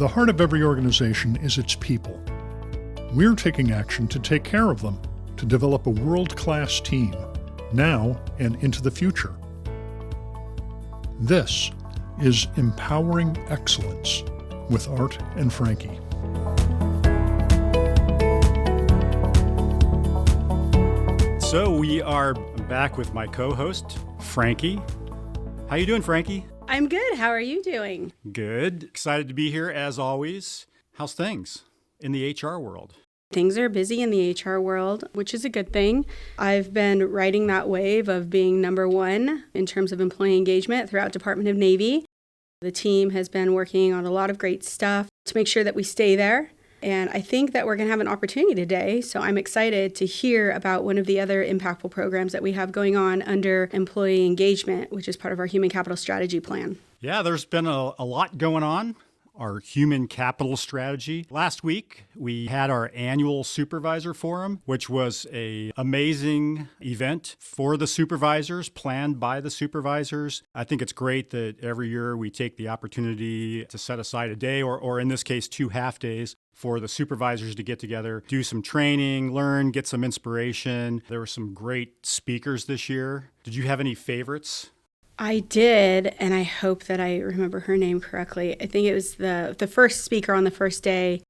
The heart of every organization is its people. We're taking action to take care of them, to develop a world-class team, now and into the future. This is Empowering Excellence with Art and Frankie. So we are back with my co-host, Frankie. How you doing, Frankie? I'm good. How are you doing? Good. Excited to be here as always. How's things in the HR world? Things are busy in the HR world, which is a good thing. I've been riding that wave of being number one in terms of employee engagement throughout Department of Navy. The team has been working on a lot of great stuff to make sure that we stay there. And I think that we're going to have an opportunity today. So I'm excited to hear about one of the other impactful programs that we have going on under employee engagement, which is part of our human capital strategy plan. Yeah, there's been a lot going on. Our human capital strategy. Last week, we had our annual supervisor forum, which was an amazing event for the supervisors, planned by the supervisors. I think it's great that every year we take the opportunity to set aside a day, or in this case, 2 half days, for the supervisors to get together, do some training, learn, get some inspiration. There were some great speakers this year. Did you have any favorites? I did, and I hope that I remember her name correctly. I think it was the first speaker on the first day,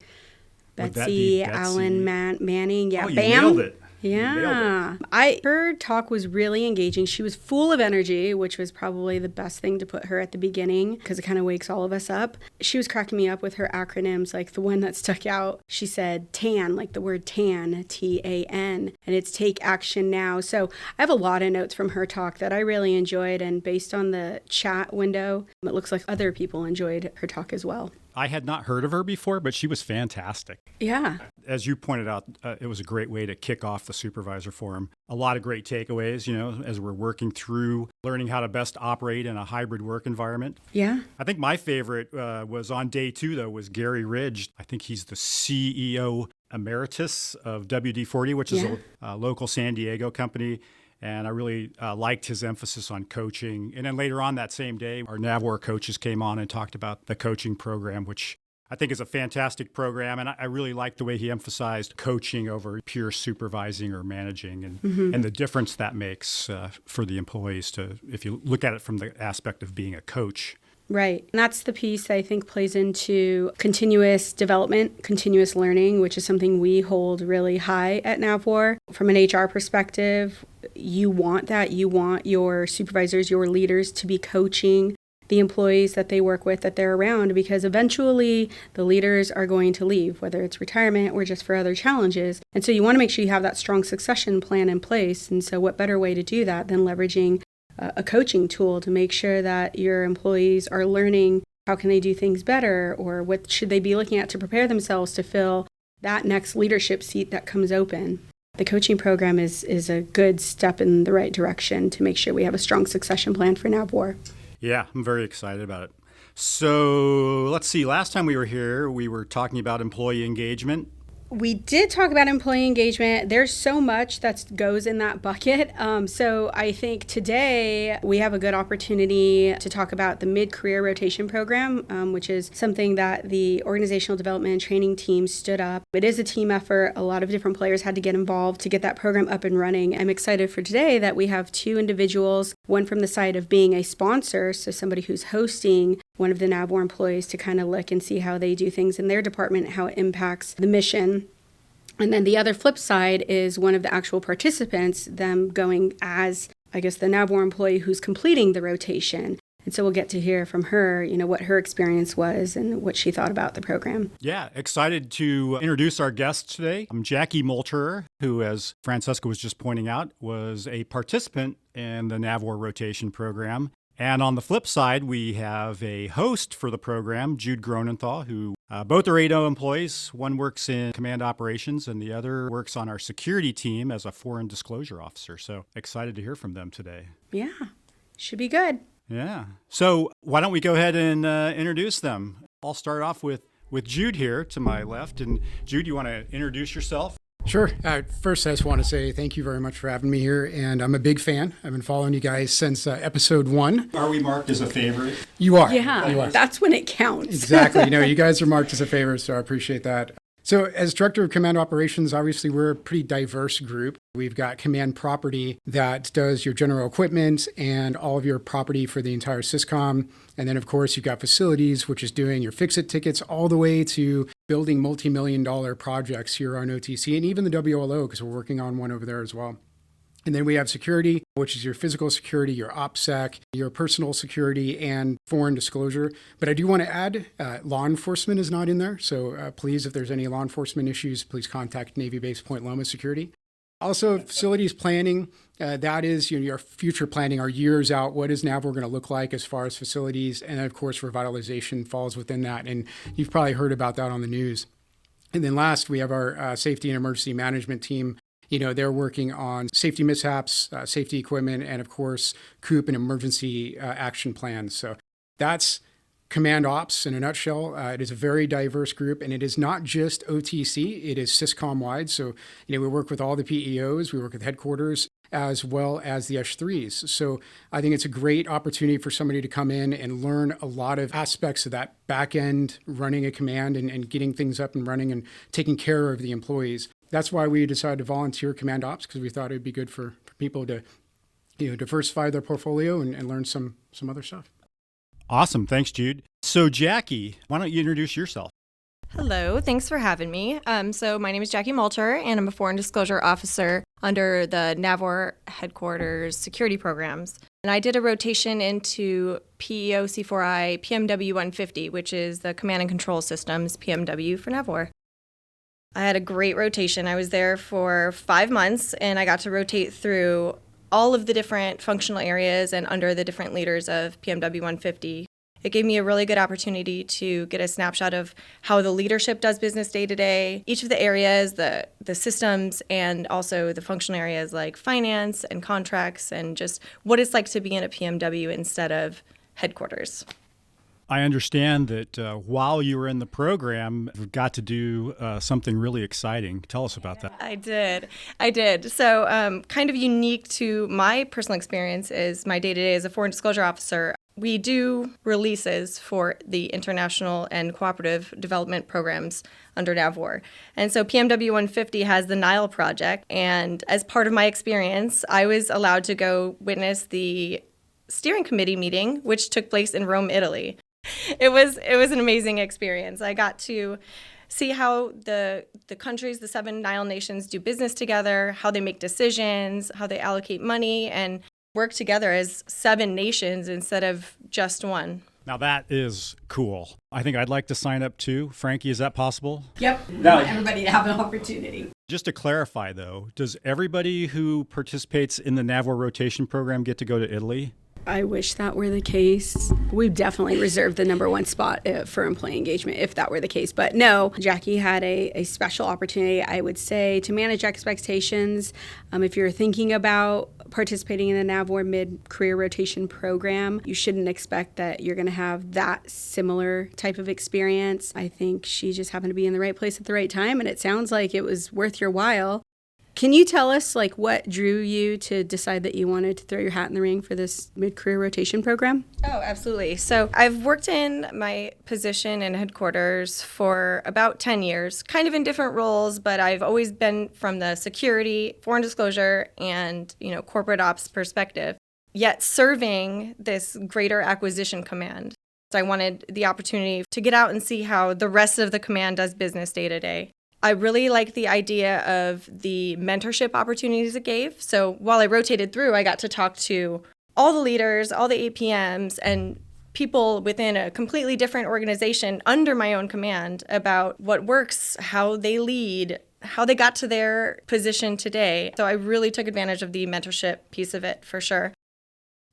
Betsy Allen Manning. Yeah, oh, you Bam. nailed it. Yeah. Her talk was really engaging. She was full of energy, which was probably the best thing to put her at the beginning because it kind of wakes all of us up. She was cracking me up with her acronyms, like the one that stuck out. She said TAN, like the word TAN, T-A-N, and it's take action now. So I have a lot of notes from her talk that I really enjoyed, and based on the chat window, it looks like other people enjoyed her talk as well. I had not heard of her before, but she was fantastic. Yeah. As you pointed out, it was a great way to kick off the supervisor forum. A lot of great takeaways, as we're working through learning how to best operate in a hybrid work environment. Yeah. I think my favorite was on day 2, though, was Gary Ridge. I think he's the CEO emeritus of WD-40, which is a local San Diego company. And I really liked his emphasis on coaching. And then later on that same day, our NAVWAR coaches came on and talked about the coaching program, which I think is a fantastic program. And I really liked the way he emphasized coaching over pure supervising or managing and the difference that makes for the employees if you look at it from the aspect of being a coach. Right. And that's the piece that I think plays into continuous development, continuous learning, which is something we hold really high at NAVWAR. From an HR perspective, you want that. You want your supervisors, your leaders to be coaching the employees that they work with, that they're around, because eventually the leaders are going to leave, whether it's retirement or just for other challenges. And so you want to make sure you have that strong succession plan in place. And so what better way to do that than leveraging a coaching tool to make sure that your employees are learning how can they do things better, or what should they be looking at to prepare themselves to fill that next leadership seat that comes open. The coaching program is a good step in the right direction to make sure we have a strong succession plan for NAVWAR. Yeah, I'm very excited about it. So let's see, last time we were here, we were talking about employee engagement. We did talk about employee engagement. There's so much that goes in that bucket. So I think today we have a good opportunity to talk about the mid-career rotation program, which is something that the organizational development and training team stood up. It is a team effort. A lot of different players had to get involved to get that program up and running. I'm excited for today that we have 2 individuals, one from the side of being a sponsor, so somebody who's hosting one of the NAVWAR employees to kind of look and see how they do things in their department, how it impacts the mission. And then the other flip side is one of the actual participants, them going as, I guess, the NAVWAR employee who's completing the rotation. And so we'll get to hear from her, what her experience was and what she thought about the program. Yeah, excited to introduce our guest today. I'm Jackie Molterer, who, as Francesca was just pointing out, was a participant in the NAVWAR rotation program. And on the flip side, we have a host for the program, Jude Gronenthal, who both are ADO employees. One works in command operations and the other works on our security team as a foreign disclosure officer. So excited to hear from them today. Yeah, should be good. Yeah. So why don't we go ahead and introduce them? I'll start off with Jude here to my left. And Jude, you want to introduce yourself? Sure. First, I just want to say thank you very much for having me here, and I'm a big fan. I've been following you guys since episode 1. Are we marked as a favorite? You are. Yeah, You are. that's when it counts. Exactly. You guys are marked as a favorite, so I appreciate that. So as Director of Command Operations, obviously we're a pretty diverse group. We've got command property that does your general equipment and all of your property for the entire SysCom. And then, of course, you've got facilities, which is doing your fix-it tickets all the way to building multi-million-dollar projects here on OTC and even the WLO, because we're working on one over there as well. And then we have security, which is your physical security, your OPSEC, your personal security, and foreign disclosure. But I do want to add, law enforcement is not in there. So please, if there's any law enforcement issues, please contact Navy Base Point Loma Security. Also, facilities planning, that is your future planning, our years out. What is NAVWAR going to look like as far as facilities? And of course, revitalization falls within that. And you've probably heard about that on the news. And then last, we have our safety and emergency management team. They're working on safety mishaps, safety equipment, and of course, COOP and emergency action plans. So that's Command Ops in a nutshell. It is a very diverse group, and it is not just OTC, it is SysCom-wide. So, we work with all the PEOs, we work with headquarters, as well as the S3s. So I think it's a great opportunity for somebody to come in and learn a lot of aspects of that back end, running a command and getting things up and running and taking care of the employees. That's why we decided to volunteer Command Ops, because we thought it'd be good for people to diversify their portfolio and learn some other stuff. Awesome. Thanks, Jude. So Jackie, why don't you introduce yourself? Hello, thanks for having me. So my name is Jackie Malter, and I'm a Foreign Disclosure Officer under the NAVWAR Headquarters Security Programs. And I did a rotation into PEO C4I PMW 150, which is the Command and Control Systems PMW for NAVWAR. I had a great rotation. I was there for 5 months, and I got to rotate through all of the different functional areas and under the different leaders of PMW 150. It gave me a really good opportunity to get a snapshot of how the leadership does business day to day, each of the areas, the systems, and also the functional areas like finance and contracts, and just what it's like to be in a PMW instead of headquarters. I understand that while you were in the program, you got to do something really exciting. Tell us about that. I did. So kind of unique to my personal experience is my day-to-day as a foreign disclosure officer. We do releases for the international and cooperative development programs under NAVWAR. And so PMW 150 has the Nile project. And as part of my experience, I was allowed to go witness the steering committee meeting, which took place in Rome, Italy. It was an amazing experience. I got to see how the countries, the 7 Nile nations, do business together, how they make decisions, how they allocate money, and work together as 7 nations instead of just one. Now that is cool. I think I'd like to sign up too. Frankie, is that possible? Yep. We want everybody to have an opportunity. Just to clarify though, does everybody who participates in the NAVWAR rotation program get to go to Italy? I wish that were the case. We definitely reserved the number 1 spot for employee engagement if that were the case. But no, Jackie had a special opportunity, I would say, to manage expectations. If you're thinking about participating in the NAVWAR mid-career rotation program, you shouldn't expect that you're going to have that similar type of experience. I think she just happened to be in the right place at the right time, and it sounds like it was worth your while. Can you tell us what drew you to decide that you wanted to throw your hat in the ring for this mid-career rotation program? Oh, absolutely. So I've worked in my position in headquarters for about 10 years, kind of in different roles, but I've always been from the security, foreign disclosure, and corporate ops perspective, yet serving this greater acquisition command. So I wanted the opportunity to get out and see how the rest of the command does business day to day. I really like the idea of the mentorship opportunities it gave. So while I rotated through, I got to talk to all the leaders, all the APMs, and people within a completely different organization under my own command about what works, how they lead, how they got to their position today. So I really took advantage of the mentorship piece of it for sure.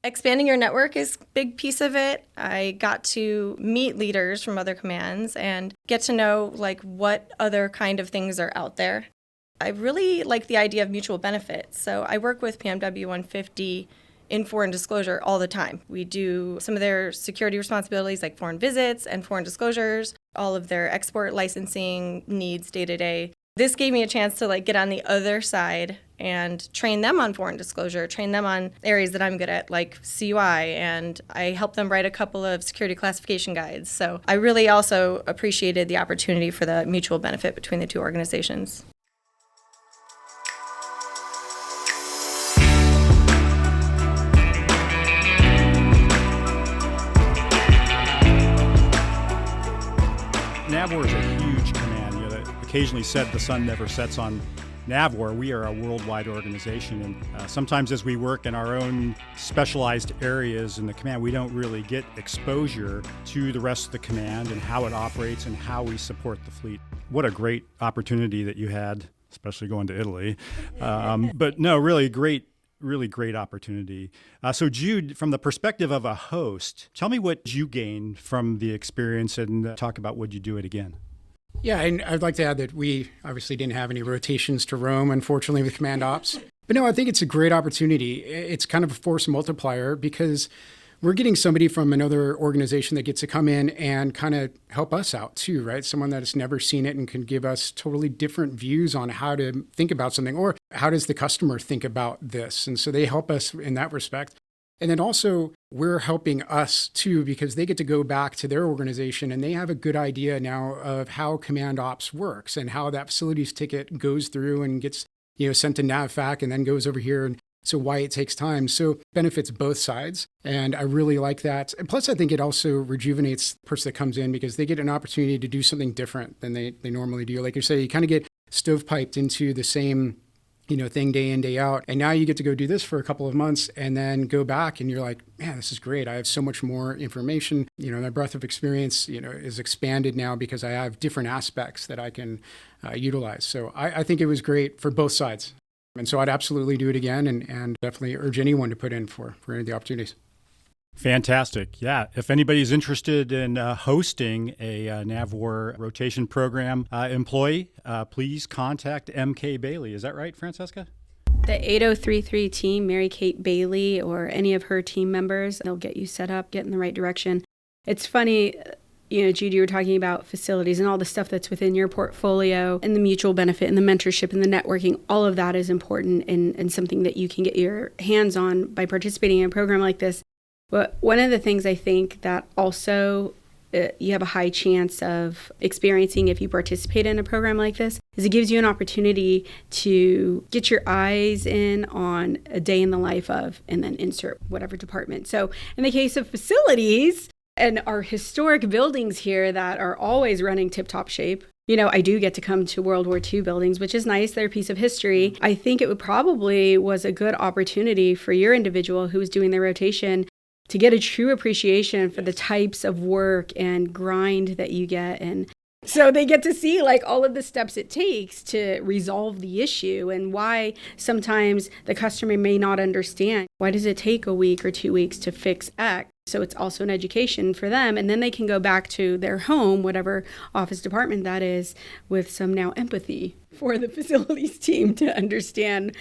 Expanding your network is a big piece of it. I got to meet leaders from other commands and get to know what other kind of things are out there. I really like the idea of mutual benefits. So I work with PMW 150 in foreign disclosure all the time. We do some of their security responsibilities like foreign visits and foreign disclosures, all of their export licensing needs day to day. This gave me a chance to like get on the other side and train them on foreign disclosure, train them on areas that I'm good at, like CUI, and I helped them write a couple of security classification guides. So I really also appreciated the opportunity for the mutual benefit between the two organizations. NAVWAR is a huge command. That occasionally said the sun never sets on NAVWAR. We are a worldwide organization, and sometimes as we work in our own specialized areas in the command, we don't really get exposure to the rest of the command and how it operates and how we support the fleet. What a great opportunity that you had, especially going to Italy. But no, really great opportunity. So Jude, from the perspective of a host, tell me what you gained from the experience and talk about would you do it again? Yeah, and I'd like to add that we obviously didn't have any rotations to Rome, unfortunately, with Command Ops. But no, I think it's a great opportunity. It's kind of a force multiplier because we're getting somebody from another organization that gets to come in and kind of help us out too, right? Someone that has never seen it and can give us totally different views on how to think about something, or how does the customer think about this? And so they help us in that respect. And then also we're helping us too, because they get to go back to their organization and they have a good idea now of how Command Ops works and how that facilities ticket goes through and gets, sent to NAVFAC and then goes over here. And so why it takes time. So benefits both sides. And I really like that. And plus, I think it also rejuvenates the person that comes in because they get an opportunity to do something different than they normally do. Like you say, you kind of get stovepiped into the same thing day in, day out. And now you get to go do this for a couple of months and then go back and you're like, man, this is great. I have so much more information. My breadth of experience, is expanded now because I have different aspects that I can utilize. So I think it was great for both sides. And so I'd absolutely do it again and definitely urge anyone to put in for any of the opportunities. Fantastic. Yeah. If anybody's interested in hosting a NAVWAR rotation program employee, please contact MK Bailey. Is that right, Francesca? The 8033 team, Mary Kate Bailey, or any of her team members, they'll get you set up, get in the right direction. It's funny, Jude, you were talking about facilities and all the stuff that's within your portfolio and the mutual benefit and the mentorship and the networking. All of that is important and something that you can get your hands on by participating in a program like this. But one of the things I think that also you have a high chance of experiencing if you participate in a program like this is it gives you an opportunity to get your eyes in on a day in the life of, and then insert whatever department. So in the case of facilities and our historic buildings here that are always running tip-top shape, I do get to come to World War II buildings, which is nice. They're a piece of history. I think it was a good opportunity for your individual who was doing their rotation to get a true appreciation for the types of work and grind that you get. And so they get to see all of the steps it takes to resolve the issue and why sometimes the customer may not understand. Why does it take a week or 2 weeks to fix X? So it's also an education for them. And then they can go back to their home, whatever office department that is, with some now empathy for the facilities team to understand,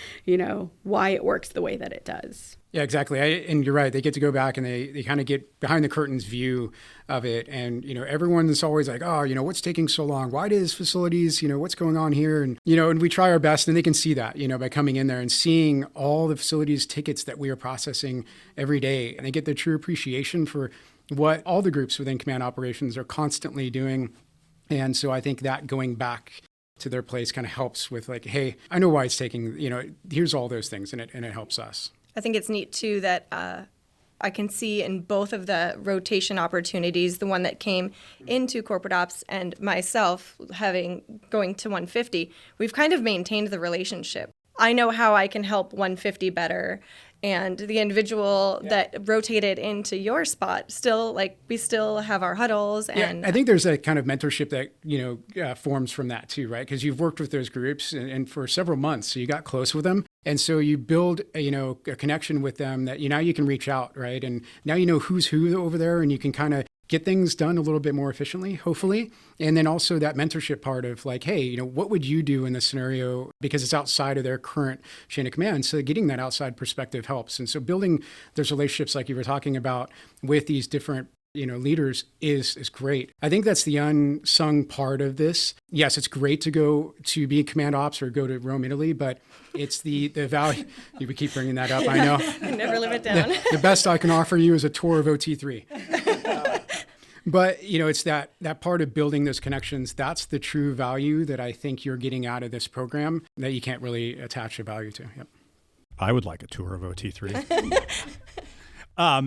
why it works the way that it does. Yeah, exactly. And you're right. They get to go back and they kind of get behind the curtains view of it. And, everyone's always like, oh, what's taking so long? Why does facilities, what's going on here? And, and we try our best and they can see that, by coming in there and seeing all the facilities tickets that we are processing every day. And they get the true appreciation for what all the groups within command operations are constantly doing. And so I think that going back to their place kind of helps with hey, I know why it's taking, here's all those things and it helps us. I think it's neat, too, that I can see in both of the rotation opportunities, the one that came into corporate ops and myself going to 150, we've kind of maintained the relationship. I know how I can help 150 better. And the individual that rotated into your spot still, we still have our huddles. And I think there's a kind of mentorship that, forms from that too, right? Because you've worked with those groups and for several months, so you got close with them. And so you build, a connection with them that, now you can reach out, right? And now you know who's who over there and you can kind of get things done a little bit more efficiently, hopefully. And then also that mentorship part of hey, what would you do in this scenario? Because it's outside of their current chain of command. So getting that outside perspective helps. And so building those relationships like you were talking about with these different leaders is great. I think that's the unsung part of this. Yes, it's great to go to be command ops or go to Rome, Italy, but it's the value. We keep bringing that up, I know. Never live it down. The best I can offer you is a tour of OT3. But, it's that part of building those connections. That's the true value that I think you're getting out of this program that you can't really attach a value to. Yep. I would like a tour of OT3.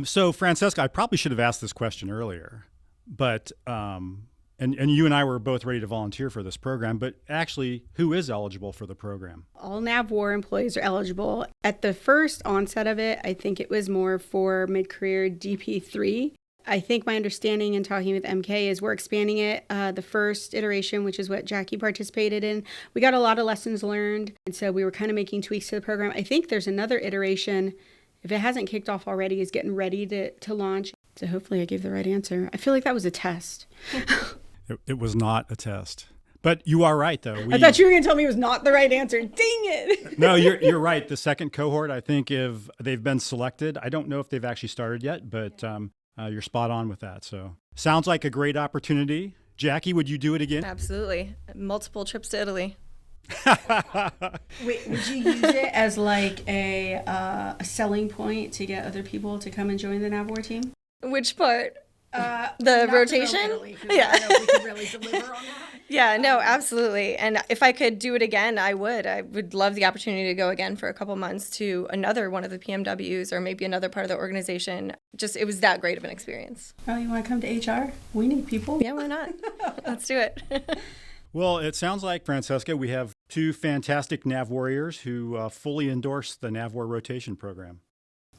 So, Francesca, I probably should have asked this question earlier, but and you and I were both ready to volunteer for this program, but actually, who is eligible for the program? All NAVWAR employees are eligible. At the first onset of it, I think it was more for mid-career DP3. I think my understanding in talking with MK is we're expanding it. The first iteration, which is what Jackie participated in, we got a lot of lessons learned, and so we were kind of making tweaks to the program. I think there's another iteration, if it hasn't kicked off already, is getting ready to launch. So hopefully I gave the right answer. I feel like that was a test. It was not a test. But you are right, though. I thought you were going to tell me it was not the right answer. Dang it. No, you're right. The second cohort, I think, if they've been selected. I don't know if they've actually started yet, but you're spot on with that. So sounds like a great opportunity. Jackie, would you do it again? Absolutely. Multiple trips to Italy. Wait, would you use it as like a selling point to get other people to come and join the NAVWAR team? Which part? The rotation? Yeah. I don't know if we could really deliver on that. Yeah, no, absolutely. And if I could do it again, I would. I would love the opportunity to go again for a couple months to another one of the PMWs or maybe another part of the organization. Just, it was that great of an experience. Oh, you want to come to HR? We need people. Yeah, why not? Let's do it. Well, it sounds like, Francesca, we have two fantastic NAV warriors who fully endorse the NAVWAR rotation program.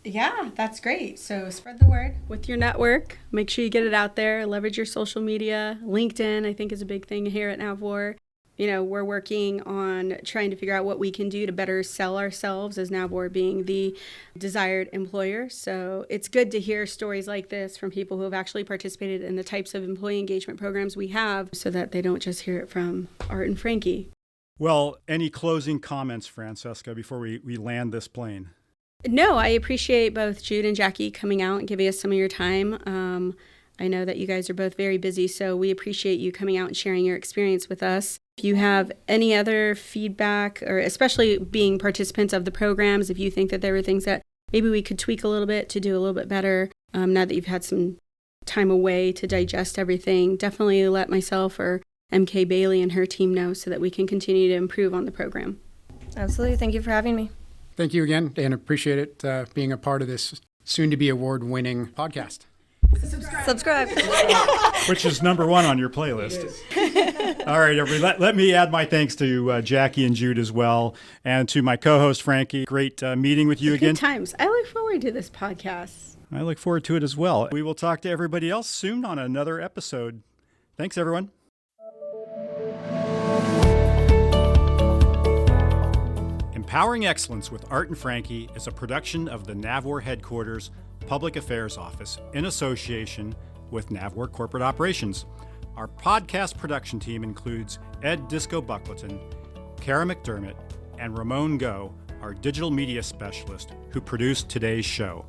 Yeah, that's great. So spread the word with your network. Make sure you get it out there. Leverage your social media. LinkedIn, I think, is a big thing here at NAVWAR. We're working on trying to figure out what we can do to better sell ourselves as NAVWAR being the desired employer. So it's good to hear stories like this from people who have actually participated in the types of employee engagement programs we have so that they don't just hear it from Art and Frankie. Well, any closing comments, Francesca, before we land this plane? No, I appreciate both Jude and Jackie coming out and giving us some of your time. I know that you guys are both very busy, so we appreciate you coming out and sharing your experience with us. If you have any other feedback, or especially being participants of the programs, if you think that there were things that maybe we could tweak a little bit to do a little bit better, now that you've had some time away to digest everything, definitely let myself or MK Bailey and her team know so that we can continue to improve on the program. Absolutely. Thank you for having me. Thank you again, and appreciate it being a part of this soon-to-be award-winning podcast. Subscribe. Which is number one on your playlist. All right, everybody, let me add my thanks to Jackie and Jude as well, and to my co-host, Frankie. Great meeting with you again. Good times. I look forward to this podcast. I look forward to it as well. We will talk to everybody else soon on another episode. Thanks, everyone. Empowering Excellence with Art and Frankie is a production of the NAVWAR Headquarters Public Affairs Office in association with NAVWAR Corporate Operations. Our podcast production team includes Ed Disco Buckleton, Kara McDermott, and Ramon Go, our digital media specialist, who produced today's show.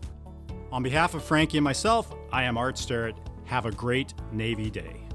On behalf of Frankie and myself, I am Art Sterrett. Have a great Navy Day.